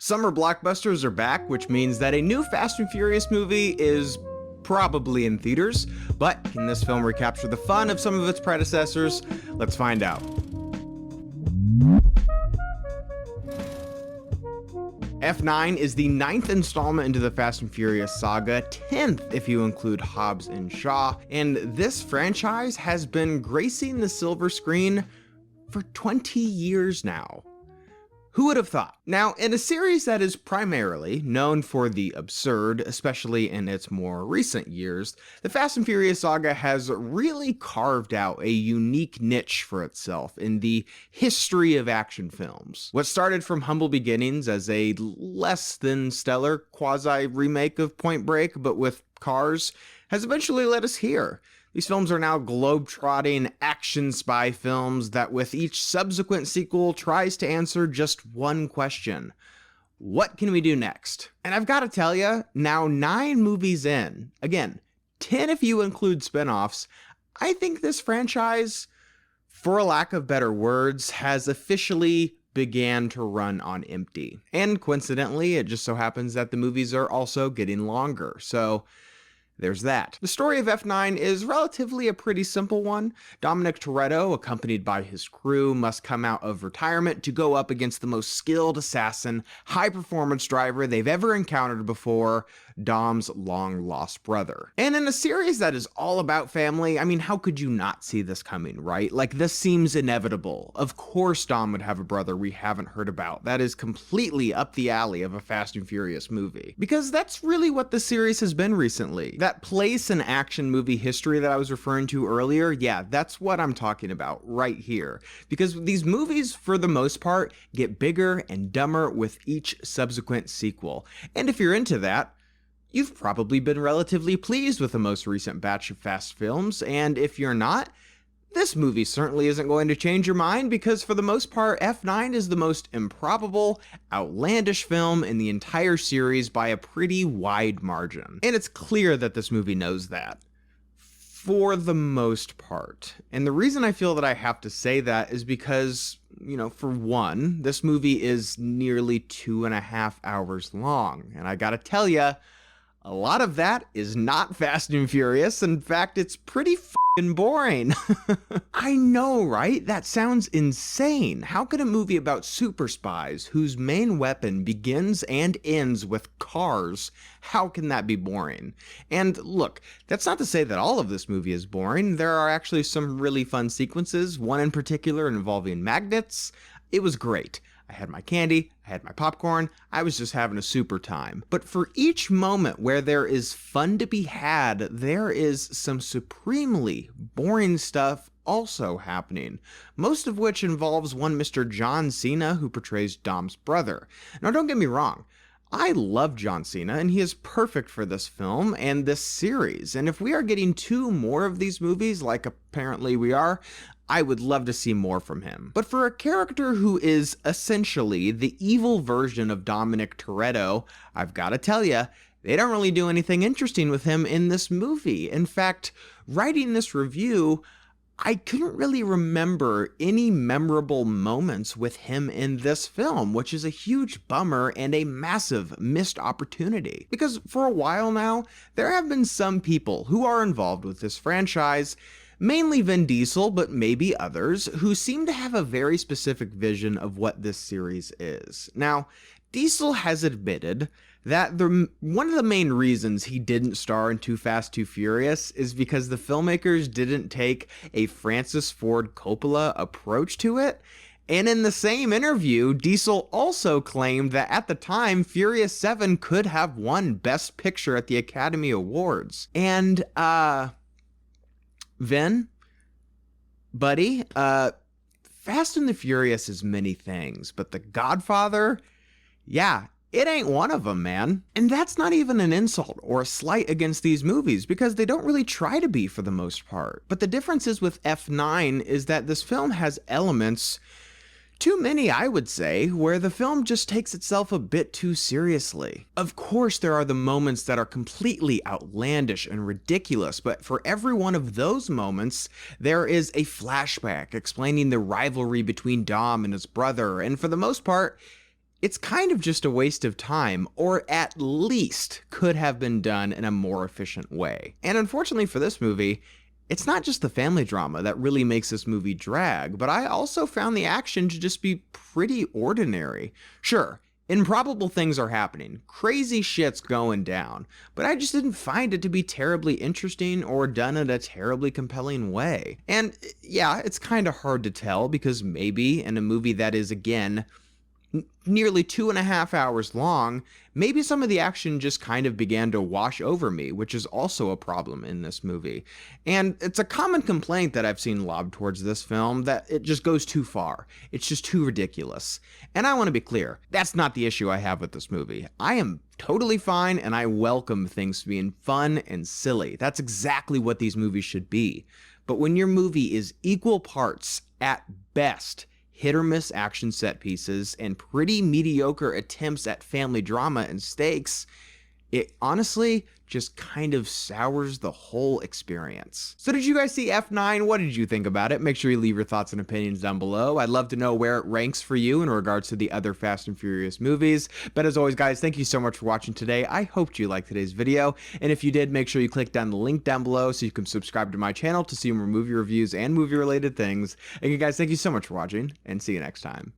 Summer blockbusters are back, which means that a new Fast and Furious movie is probably in theaters, but can this film recapture the fun of some of its predecessors? Let's find out. F9 is the 9th installment into the Fast and Furious saga, 10th if you include Hobbs and Shaw, and this franchise has been gracing the silver screen for 20 years now. Who would have thought? Now, in a series that is primarily known for the absurd, especially in its more recent years, the Fast and Furious saga has really carved out a unique niche for itself in the history of action films. What started from humble beginnings as a less than stellar quasi-remake of Point Break, but with cars, has eventually led us here. These films are now globe-trotting action spy films that with each subsequent sequel tries to answer just one question. What can we do next? And I've got to tell you, now 9 movies in, again, 10 if you include spin-offs, I think this franchise, for a lack of better words, has officially began to run on empty. And coincidentally, it just so happens that the movies are also getting longer, so there's that. The story of F9 is relatively a pretty simple one. Dominic Toretto, accompanied by his crew, must come out of retirement to go up against the most skilled assassin, high-performance driver they've ever encountered before, Dom's long-lost brother. And in a series that is all about family, I mean, how could you not see this coming, right? Like, this seems inevitable. Of course Dom would have a brother we haven't heard about. That is completely up the alley of a Fast and Furious movie. Because that's really what the series has been recently. That place in action movie history that I was referring to earlier, yeah, that's what I'm talking about right here. Because these movies, for the most part, get bigger and dumber with each subsequent sequel. And if you're into that, you've probably been relatively pleased with the most recent batch of Fast films, and if you're not, this movie certainly isn't going to change your mind because for the most part, F9 is the most improbable, outlandish film in the entire series by a pretty wide margin. And it's clear that this movie knows that. For the most part. And the reason I feel that I have to say that is because, for one, this movie is nearly 2.5 hours long, and I gotta tell ya, a lot of that is not Fast and Furious. In fact, it's pretty f***ing boring. I know, right? That sounds insane. How could a movie about super spies whose main weapon begins and ends with cars, how can that be boring? And look, that's not to say that all of this movie is boring. There are actually some really fun sequences, one in particular involving magnets. It was great. I had my candy, I had my popcorn, I was just having a super time. But for each moment where there is fun to be had, there is some supremely boring stuff also happening, most of which involves one Mr. John Cena who portrays Dom's brother. Now don't get me wrong, I love John Cena and he is perfect for this film and this series, and if we are getting 2 more of these movies, like apparently we are, I would love to see more from him. But for a character who is essentially the evil version of Dominic Toretto, I've gotta tell ya, they don't really do anything interesting with him in this movie. In fact, writing this review, I couldn't really remember any memorable moments with him in this film, which is a huge bummer and a massive missed opportunity. Because for a while now, there have been some people who are involved with this franchise, mainly Vin Diesel, but maybe others, who seem to have a very specific vision of what this series is. Now, Diesel has admitted that one of the main reasons he didn't star in Too Fast, Too Furious is because the filmmakers didn't take a Francis Ford Coppola approach to it. And in the same interview, Diesel also claimed that at the time, Furious 7 could have won Best Picture at the Academy Awards. And, Vin, buddy, Fast and the Furious is many things, but The Godfather, yeah, it ain't one of them, man. And that's not even an insult or a slight against these movies, because they don't really try to be for the most part. But the difference is with F9 is that this film has elements, too many I would say, where the film just takes itself a bit too seriously. Of course there are the moments that are completely outlandish and ridiculous, but for every one of those moments, there is a flashback explaining the rivalry between Dom and his brother, and for the most part, It's kind of just a waste of time, or at least could have been done in a more efficient way. And unfortunately for this movie, it's not just the family drama that really makes this movie drag, but I also found the action to just be pretty ordinary. Sure, improbable things are happening, crazy shit's going down, but I just didn't find it to be terribly interesting or done in a terribly compelling way. And yeah, it's kind of hard to tell because maybe in a movie that is, again, nearly 2.5 hours long, maybe some of the action just kind of began to wash over me, which is also a problem in this movie. And it's a common complaint that I've seen lobbed towards this film that it just goes too far. It's just too ridiculous. And I want to be clear, that's not the issue I have with this movie. I am totally fine and I welcome things being fun and silly. That's exactly what these movies should be. But when your movie is equal parts, at best, hit or miss action set pieces, and pretty mediocre attempts at family drama and stakes, it honestly just kind of sours the whole experience. So did you guys see F9? What did you think about it? Make sure you leave your thoughts and opinions down below. I'd love to know where it ranks for you in regards to the other Fast and Furious movies. But as always, guys, thank you so much for watching today. I hoped you liked today's video. And if you did, make sure you click down the link down below so you can subscribe to my channel to see more movie reviews and movie related things. Again, guys, thank you so much for watching and see you next time.